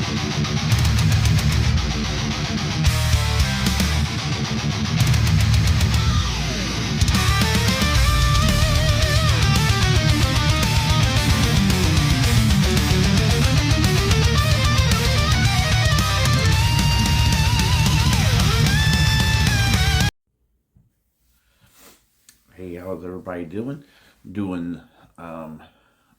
Hey, how's everybody doing?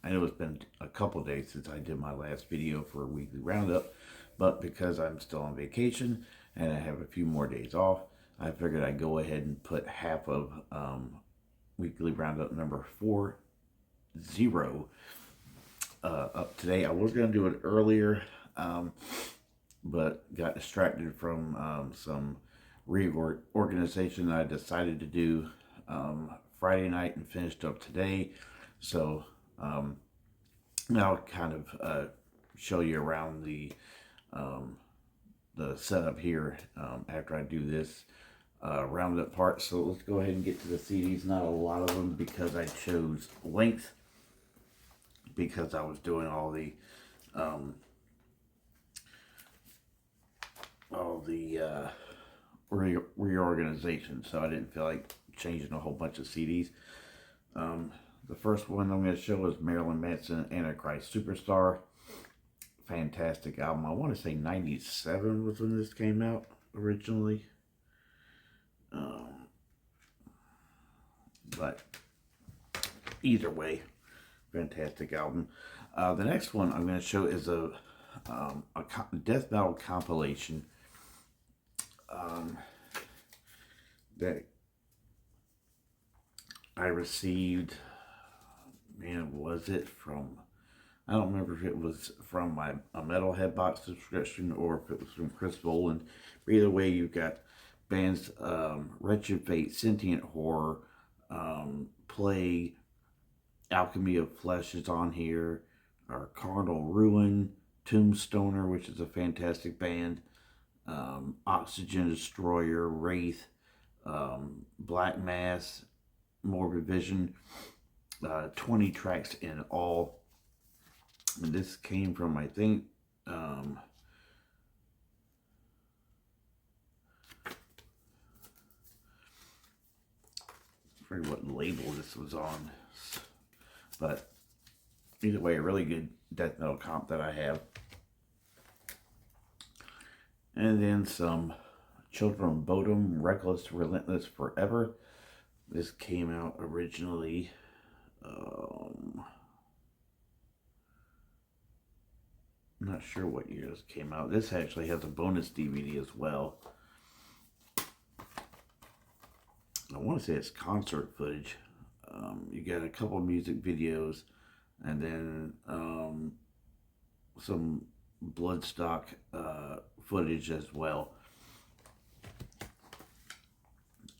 I know it's been a couple days since I did my last video for a weekly roundup, but because I'm still on vacation and I have a few more days off, I figured I'd go ahead and put half of weekly roundup number 40 up today. I was going to do it earlier, but got distracted from some reorganization I decided to do Friday night and finished up today. So now I'll kind of show you around the setup here after I do this roundup part. So let's go ahead and get to the CDs. Not a lot of them because I chose length because I was doing all the reorganization, so I didn't feel like changing a whole bunch of CDs. The first one I'm going to show is Marilyn Manson, Antichrist Superstar. Fantastic album. I want to say 97 was when this came out originally. But either way, fantastic album. The next one I'm going to show is a death metal compilation that I received. Man, was it from, I don't remember if it was from a Metalhead box subscription or if it was from Chris Boland. But either way, you've got bands Wretched Fate, Sentient Horror, Plague, Alchemy of Flesh is on here, or Carnal Ruin, Tombstoner, which is a fantastic band, Oxygen Destroyer, Wraith, Black Mass, Morbid Vision. 20 tracks in all. And this came from, I think, I forget what label this was on, but either way, a really good death metal comp that I have. And then some Children of Bodom, Reckless, Relentless, Forever. This came out originally I'm not sure what year this came out. This actually has a bonus DVD as well. I want to say it's concert footage. You got a couple music videos and then some bloodstock footage as well.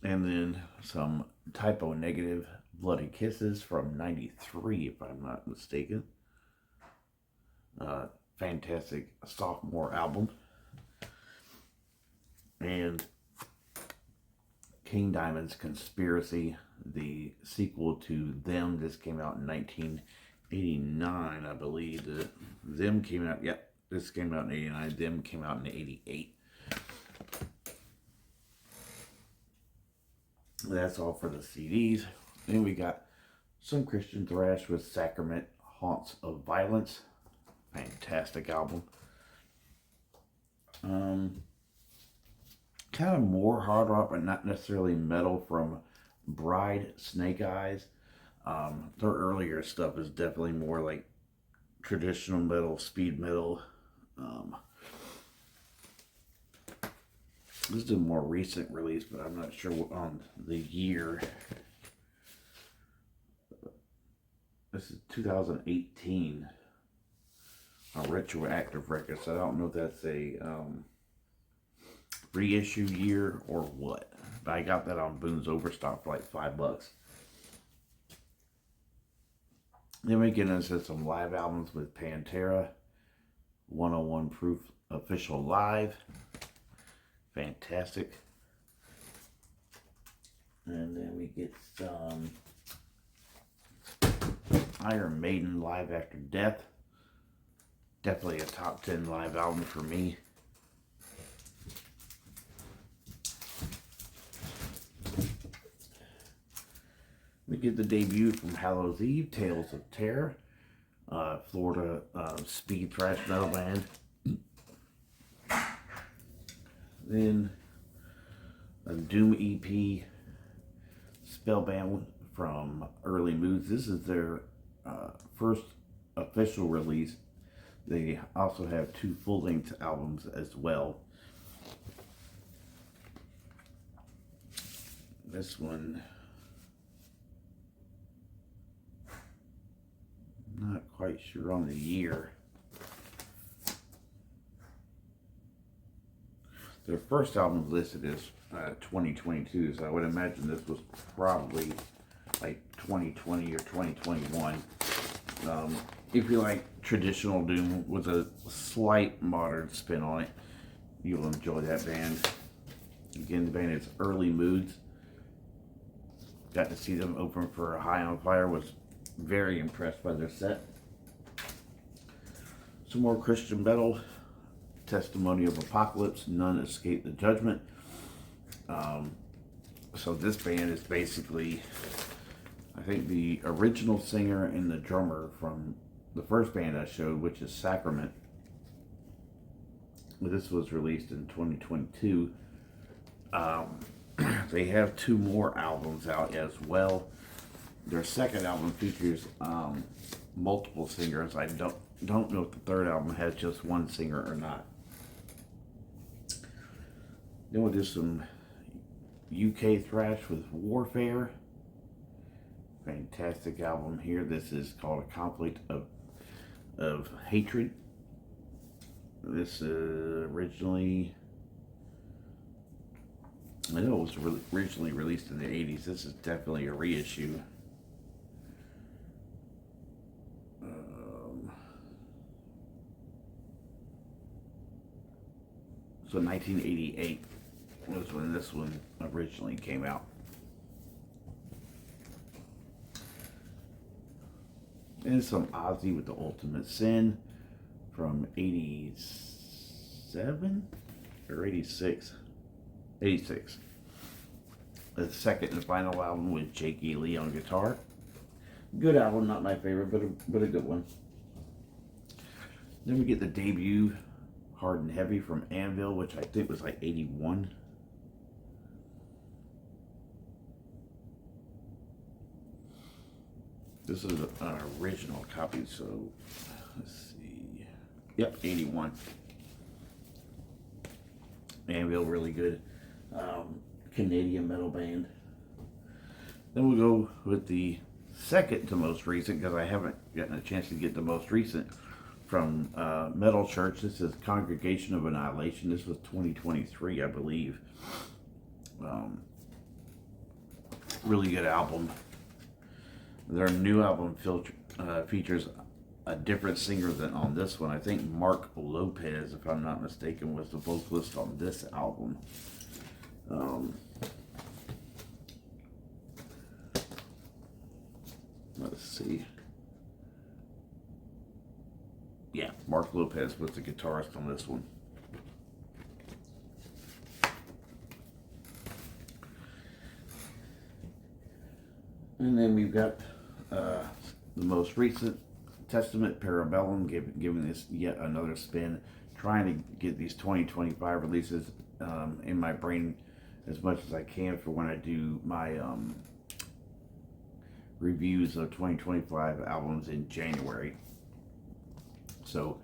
And then some Typo Negative Bloody Kisses from 93, if I'm not mistaken. Fantastic sophomore album. And King Diamond's Conspiracy, the sequel to Them. This came out in 1989, I believe. Them came out, yep, this came out in 89. Them came out in 88. That's all for the CDs. Then we got some Christian thrash with Sacrament, Haunts of Violence. Fantastic album. Kind of more hard rock, but not necessarily metal, from Bride, Snake Eyes. Their earlier stuff is definitely more like traditional metal, speed metal. This is a more recent release, but I'm not sure what on the year. This is 2018. A retroactive record, so I don't know if that's a reissue year or what. But I got that on Boone's Overstock for like $5. Then we get into some live albums with Pantera, 101 Proof Official Live. Fantastic. And then we get some Iron Maiden, Live After Death. Definitely a top 10 live album for me. We get the debut from Hallows Eve, Tales of Terror, Florida speed thrash metal band. Then a Doom EP, Spellbound from Early Moods. This is their first official release. They also have 2 full-length albums as well. This one, not quite sure on the year. Their first album listed as 2022, so I would imagine this was probably like 2020 or 2021. If you like traditional doom with a slight modern spin on it, you'll enjoy that band. Again, the band is Early Moods. Got to see them open for High on Fire. Was very impressed by their set. Some more Christian metal. Testimony of Apocalypse, None Escape the Judgment. So this band is basically, I think, the original singer and the drummer from the first band I showed, which is Sacrament. This was released in 2022. They have 2 more albums out as well. Their second album features multiple singers. I don't know if the third album has just 1 singer or not. Then we'll do some UK thrash with Warfare. Fantastic album here. This is called A Conflict of Hatred. This originally, I know it was originally released in the 80s. This is definitely a reissue. So 1988 was when this one originally came out. And some Ozzy with the Ultimate Sin from 87 or 86? 86. The second and final album with Jake E. Lee on guitar. Good album, not my favorite, but a good one. Then we get the debut Hard and Heavy from Anvil, which I think was like 81. This is an original copy, so let's see. Yep, 81. Anvil, really good Canadian metal band. Then we'll go with the second to most recent, because I haven't gotten a chance to get the most recent, from Metal Church. This is Congregation of Annihilation. This was 2023, I believe. Really good album. Their new album features a different singer than on this one. I think Mark Lopez, if I'm not mistaken, was the vocalist on this album. Let's see. Yeah, Mark Lopez was the guitarist on this one. And then we've got the most recent Testament Parabellum, giving this yet another spin, trying to get these 2025 releases in my brain as much as I can for when I do my reviews of 2025 albums in January. So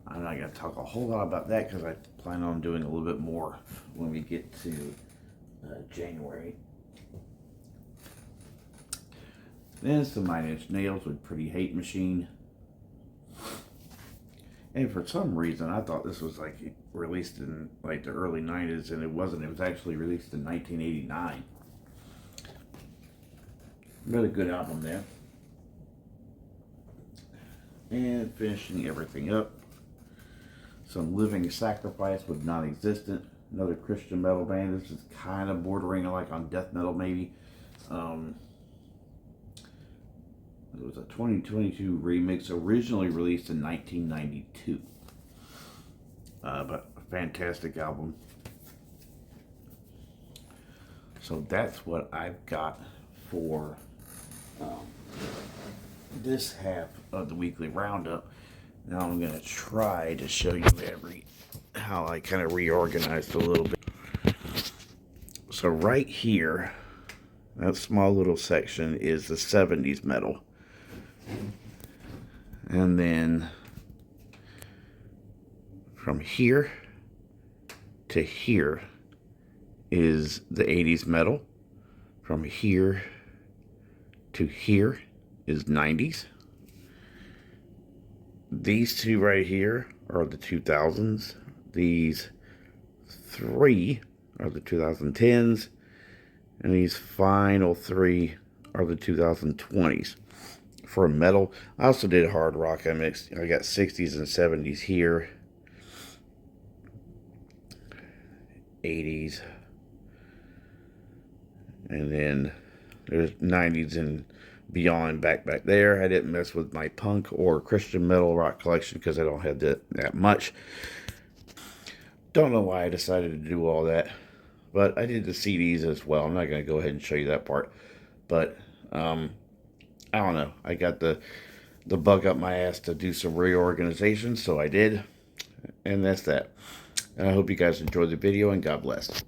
I'm not going to talk a whole lot about that because I plan on doing a little bit more when we get to January. Then some 9 Inch Nails with Pretty Hate Machine. And for some reason, I thought this was like released in like the early 90s, and it wasn't. It was actually released in 1989. Really good album there. And finishing everything up, some Living Sacrifice with Non-Existent, another Christian metal band. This is kind of bordering like on death metal maybe. It was a 2022 remix, originally released in 1992. But a fantastic album. So that's what I've got for this half of the weekly roundup. Now I'm going to try to show you how I kind of reorganized a little bit. So right here, that small little section is the 70s metal. And then from here to here is the 80s metal. From here to here is 90s. These two right here are the 2000s. These three are the 2010s. And these final three are the 2020s. For metal, I also did hard rock. I got 60s and 70s here. 80s. And then there's 90s and beyond back there. I didn't mess with my punk or Christian metal rock collection because I don't have that much. Don't know why I decided to do all that. But I did the CDs as well. I'm not going to go ahead and show you that part. But I don't know. I got the bug up my ass to do some reorganization, so I did. And that's that. And I hope you guys enjoyed the video, and God bless.